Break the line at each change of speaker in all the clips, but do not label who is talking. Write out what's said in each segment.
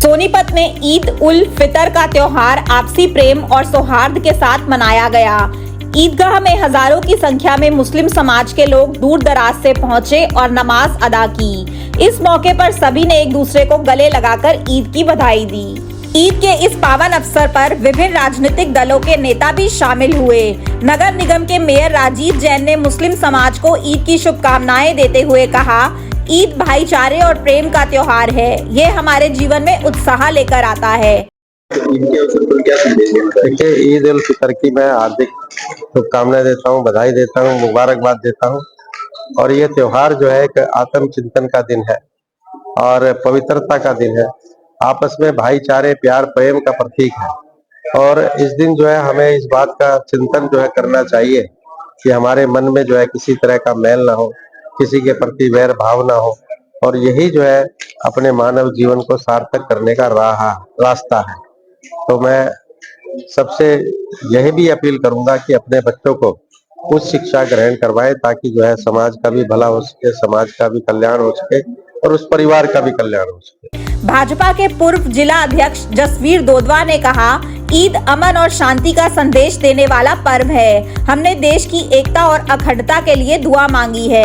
सोनीपत में ईद उल फितर का त्योहार आपसी प्रेम और सौहार्द के साथ मनाया गया। ईदगाह में हजारों की संख्या में मुस्लिम समाज के लोग दूर दराज से पहुंचे और नमाज अदा की। इस मौके पर सभी ने एक दूसरे को गले लगाकर ईद की बधाई दी। ईद के इस पावन अवसर पर विभिन्न राजनीतिक दलों के नेता भी शामिल हुए। नगर निगम के मेयर राजीव जैन ने मुस्लिम समाज को ईद की शुभकामनाएं देते हुए कहा, ईद भाईचारे और प्रेम का त्योहार है। ये हमारे जीवन में उत्साह लेकर आता है।
ईद के अवसर पर क्या संदेश देना चाहेंगे?
ईद उल फितर की मैं हार्दिक शुभकामनाएं देता हूँ, बधाई देता हूँ, मुबारकबाद देता हूँ। और ये त्योहार जो है एक आत्म चिंतन का दिन है और पवित्रता का दिन है, आपस में भाईचारे प्यार प्रेम का प्रतीक है। और इस दिन जो है हमें इस बात का चिंतन जो है करना चाहिए कि हमारे मन में जो है किसी तरह का मैल ना हो, किसी के प्रति वैर भाव ना हो, और यही जो है अपने मानव जीवन को सार्थक करने का रास्ता है। तो मैं सबसे यही भी अपील करूंगा कि अपने बच्चों को उच्च शिक्षा ग्रहण करवाएं ताकि जो है समाज का भी भला हो सके, समाज का भी कल्याण हो सके और उस परिवार का भी कल्याण हो सके।
भाजपा के पूर्व जिला अध्यक्ष जसवीर दोदवा ने कहा, ईद अमन और शांति का संदेश देने वाला पर्व है। हमने देश की एकता और अखंडता के लिए दुआ मांगी है।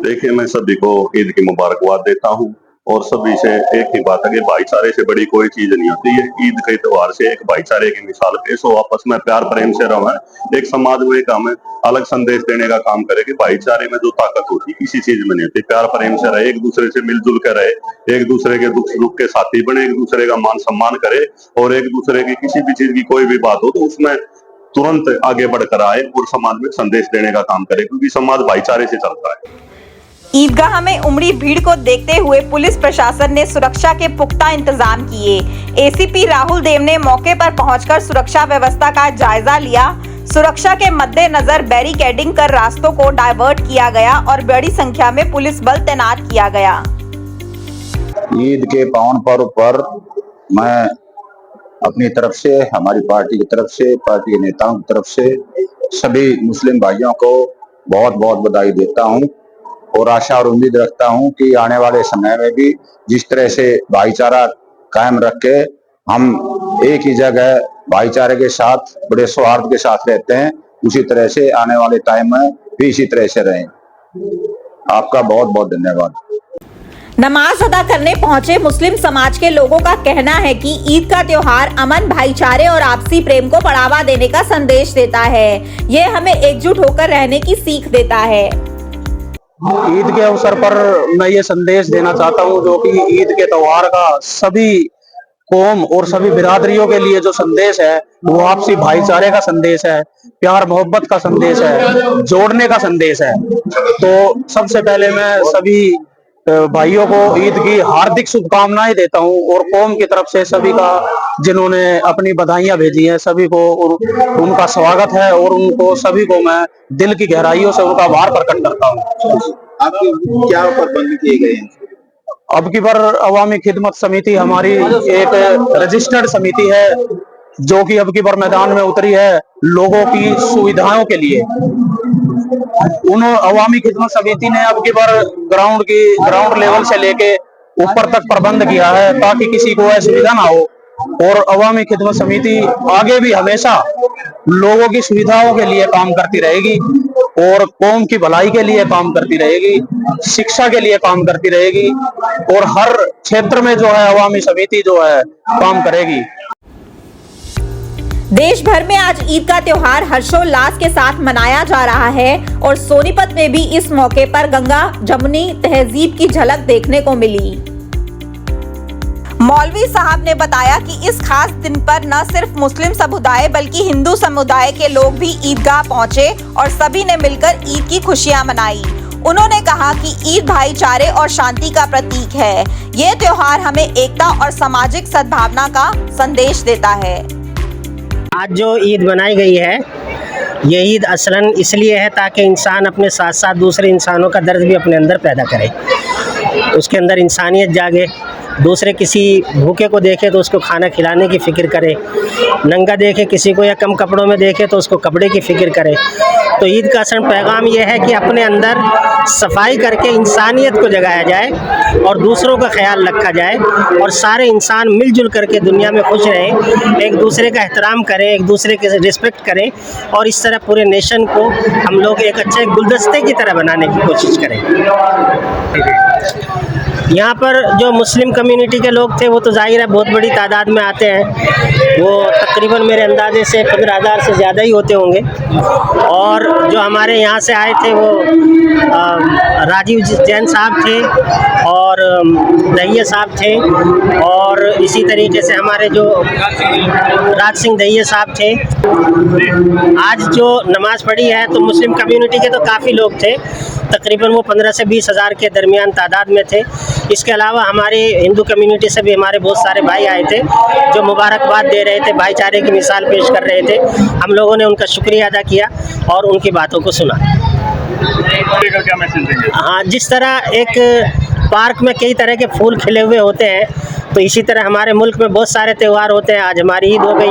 देखिए, मैं सभी को ईद की मुबारकबाद देता हूँ और सभी से एक ही बात है कि भाईचारे से बड़ी कोई चीज नहीं होती है। ईद के त्योहार से एक भाईचारे की मिसाल पेश हो, आपस में प्यार प्रेम से रहो, एक समाज में एक हमें अलग संदेश देने का काम करे कि भाईचारे में जो ताकत होती है किसी चीज में नहीं होती। प्यार प्रेम से रहे, एक दूसरे से मिलजुल कर रहे, एक दूसरे के दुख सुख के साथी बने, एक दूसरे का मान सम्मान करे और एक दूसरे की किसी भी चीज की कोई भी बात हो तो उसमें तुरंत आगे बढ़कर आए और समाज में संदेश देने का काम करे, क्योंकि समाज भाईचारे से चलता है।
ईदगाह में उमड़ी भीड़ को देखते हुए पुलिस प्रशासन ने सुरक्षा के पुख्ता इंतजाम किए। एसीपी राहुल देव ने मौके पर पहुंचकर सुरक्षा व्यवस्था का जायजा लिया। सुरक्षा के मद्देनजर बैरिकेडिंग कर रास्तों को डायवर्ट किया गया और बड़ी संख्या में पुलिस बल तैनात किया गया।
ईद के पावन पर्व पर मैं अपनी तरफ से, हमारी पार्टी की तरफ से, पार्टी के नेताओं की तरफ से सभी मुस्लिम भाइयों को बहुत बहुत बधाई देता हूं और आशा और उम्मीद रखता हूं कि आने वाले समय में भी जिस तरह से भाईचारा कायम रख के हम एक ही जगह भाईचारे के साथ बड़े सौहार्द के साथ रहते हैं, उसी तरह से आने वाले टाइम में भी इसी तरह से रहें। आपका बहुत बहुत धन्यवाद।
नमाज अदा करने पहुंचे मुस्लिम समाज के लोगों का कहना है कि ईद का त्योहार अमन, भाईचारे और आपसी प्रेम को बढ़ावा देने का संदेश देता है। ये हमें एकजुट होकर रहने की सीख देता है।
ईद के अवसर पर मैं ये संदेश देना चाहता हूँ जो कि ईद के त्योहार का सभी कौम और सभी बिरादरियों के लिए जो संदेश है वो आपसी भाईचारे का संदेश है, प्यार मोहब्बत का संदेश है, जोड़ने का संदेश है। तो सबसे पहले मैं सभी भाइयों को ईद की हार्दिक शुभकामनाएं देता हूं और कौम की तरफ से सभी का, जिन्होंने अपनी बधाइयां भेजी हैं, सभी को उनका स्वागत है और उनको सभी को मैं दिल की गहराइयों से उनका आभार प्रकट करता हूं।
आपके क्या प्रबंध किए गए हैं?
अब की बार अवामी खिदमत समिति हमारी एक रजिस्टर्ड समिति है जो कि अब की बार मैदान में उतरी है लोगों की सुविधाओं के लिए। उन अवामी खिदमत समिति ने अब की बार ग्राउंड लेवल से लेके ऊपर तक प्रबंध किया है ताकि किसी को असुविधा ना हो। और अवामी खिदमत समिति आगे भी हमेशा लोगों की सुविधाओं के लिए काम करती रहेगी और कौम की भलाई के लिए काम करती रहेगी, शिक्षा के लिए काम करती रहेगी और हर क्षेत्र में जो है अवामी समिति जो है काम करेगी।
देश भर में आज ईद का त्योहार हर्षोल्लास के साथ मनाया जा रहा है और सोनीपत में भी इस मौके पर गंगा जमुनी तहजीब की झलक देखने को मिली। मौलवी साहब ने बताया कि इस खास दिन पर न सिर्फ मुस्लिम समुदाय बल्कि हिंदू समुदाय के लोग भी ईदगाह पहुंचे और सभी ने मिलकर ईद की खुशियां मनाई। उन्होंने कहा कि ईद भाईचारे और शांति का प्रतीक है। ये त्योहार हमें एकता और सामाजिक सद्भावना का संदेश देता है।
आज जो ईद बनाई गई है, ये ईद असलन इसलिए है ताकि इंसान अपने साथ साथ दूसरे इंसानों का दर्द भी अपने अंदर पैदा करे, उसके अंदर इंसानियत जागे, दूसरे किसी भूखे को देखे तो उसको खाना खिलाने की फ़िक्र करे, नंगा देखे किसी को या कम कपड़ों में देखे तो उसको कपड़े की फ़िक्र करे। तो ईद का असल पैगाम ये है कि अपने अंदर सफाई करके इंसानियत को जगाया जाए और दूसरों का ख्याल रखा जाए और सारे इंसान मिलजुल करके दुनिया में खुश रहें, एक दूसरे का एहतराम करें, एक दूसरे के रिस्पेक्ट करें और इस तरह पूरे नेशन को हम लोग एक अच्छे गुलदस्ते की तरह बनाने की कोशिश करें। यहाँ पर जो मुस्लिम कम्युनिटी के लोग थे वो तो जाहिर है बहुत बड़ी तादाद में आते हैं, वो तकरीबन मेरे अंदाजे से 15,000 से ज़्यादा ही होते होंगे। और जो हमारे यहाँ से आए थे वो राजीव जैन साहब थे और दहिया साहब थे और इसी तरीके से हमारे जो राज सिंह दहिया साहब थे। आज जो नमाज़ पढ़ी है तो मुस्लिम कम्युनिटी के तो काफ़ी लोग थे, तकरीबन वो 15 से 20 हज़ार के दरमियान तादाद में थे। इसके अलावा हमारे हिंदू कम्युनिटी से भी हमारे बहुत सारे भाई आए थे जो मुबारकबाद दे रहे थे, भाईचारे की मिसाल पेश कर रहे थे। हम लोगों ने उनका शुक्रिया अदा किया और उनकी बातों को सुना।
क्या मैसेज देंगे?
हाँ, जिस तरह एक पार्क में कई तरह के फूल खिले हुए होते हैं तो इसी तरह हमारे मुल्क में बहुत सारे त्यौहार होते हैं। आज हमारी ईद हो गई,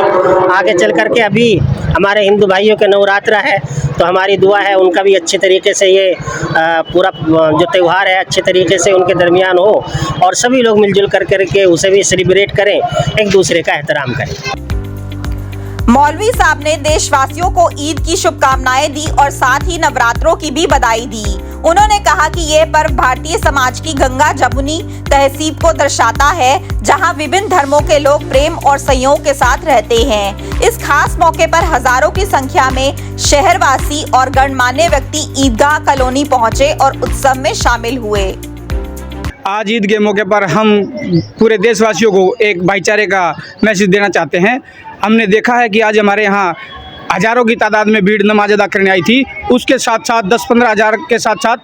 आगे चल कर के अभी हमारे हिंदू भाइयों के नवरात्रा है, तो हमारी दुआ है उनका भी अच्छे तरीके से ये पूरा जो त्यौहार है अच्छे तरीके से उनके दरमियान हो और सभी लोग मिलजुल कर के उसे भी सेलिब्रेट करें, एक दूसरे का एहतराम करें।
मौलवी साहब ने देशवासियों को ईद की शुभकामनाएं दी और साथ ही नवरात्रों की भी बधाई दी। उन्होंने कहा कि ये पर्व भारतीय समाज की गंगा जमुनी तहजीब को दर्शाता है, जहां विभिन्न धर्मों के लोग प्रेम और संयोग के साथ रहते हैं। इस खास मौके पर हजारों की संख्या में शहरवासी और गणमान्य व्यक्ति ईदगाह कॉलोनी पहुंचे और उत्सव में शामिल हुए।
आज ईद के मौके पर हम पूरे देशवासियों को एक भाईचारे का मैसेज देना चाहते हैं। हमने देखा है कि आज हमारे यहाँ हज़ारों की तादाद में भीड़ नमाज अदा करने आई थी। उसके साथ साथ 10-15 हज़ार के साथ साथ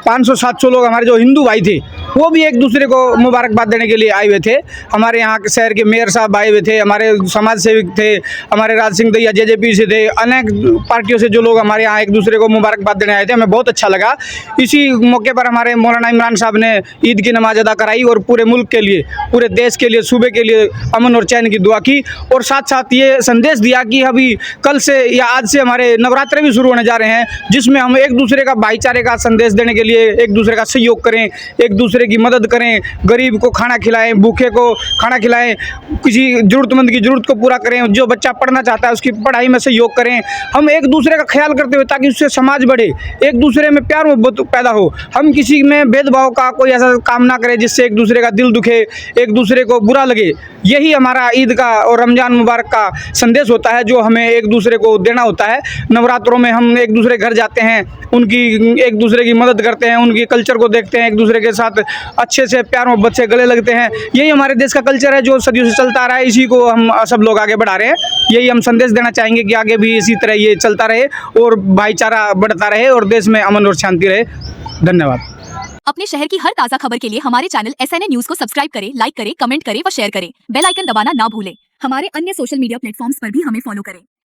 500-700 लोग हमारे जो हिंदू भाई थे वो भी एक दूसरे को मुबारकबाद देने के लिए आए हुए थे। हमारे यहाँ के शहर के मेयर साहब आए हुए थे, हमारे समाज सेवक थे, हमारे राज सिंह दैया जेजेपी से थे, अनेक पार्टियों से जो लोग हमारे यहाँ एक दूसरे को मुबारकबाद देने आए थे। हमें बहुत अच्छा लगा। इसी मौके पर हमारे मौलाना इमरान साहब ने ईद की नमाज अदा कराई और पूरे मुल्क के लिए, पूरे देश के लिए, सूबे के लिए अमन और चैन की दुआ की और साथ साथ ये संदेश दिया कि अभी कल से या आज से हमारे नवरात्रे भी शुरू होने जा रहे हैं, जिसमें हम एक दूसरे का भाईचारे का संदेश देने के लिए एक दूसरे का सहयोग करें, एक दूसरे की मदद करें, गरीब को खाना खिलाएं, भूखे को खाना खिलाएं, किसी ज़रूरतमंद की ज़रूरत को पूरा करें, जो बच्चा पढ़ना चाहता है उसकी पढ़ाई में सहयोग करें। हम एक दूसरे का ख्याल करते हुए ताकि उससे समाज बढ़े, एक दूसरे में प्यार मोहब्बत पैदा हो। हम किसी में भेदभाव का कोई ऐसा काम ना करें जिससे एक दूसरे का दिल दुखे, एक दूसरे को बुरा लगे। यही हमारा ईद का और रमज़ान मुबारक का संदेश होता है जो हमें एक दूसरे को देना होता है। नवरात्रों में हम एक दूसरे घर जाते हैं, उनकी एक दूसरे की मदद करते हैं, उनकी कल्चर को देखते हैं, एक दूसरे के साथ अच्छे से प्यार मोहब्बत से गले लगते हैं। यही हमारे देश का कल्चर है जो सदियों से चलता आ रहा है, इसी को हम सब लोग आगे बढ़ा रहे हैं। यही हम संदेश देना चाहेंगे कि आगे भी इसी तरह ये चलता रहे और भाईचारा बढ़ता रहे और देश में अमन और शांति रहे। धन्यवाद।
अपने शहर की हर ताज़ा खबर के लिए हमारे चैनल SNA न्यूज़ को सब्सक्राइब करें, लाइक करें, कमेंट करें व शेयर करें। बेल आइकन दबाना ना भूलें। हमारे अन्य सोशल मीडिया प्लेटफॉर्म्स पर भी हमें फॉलो करें।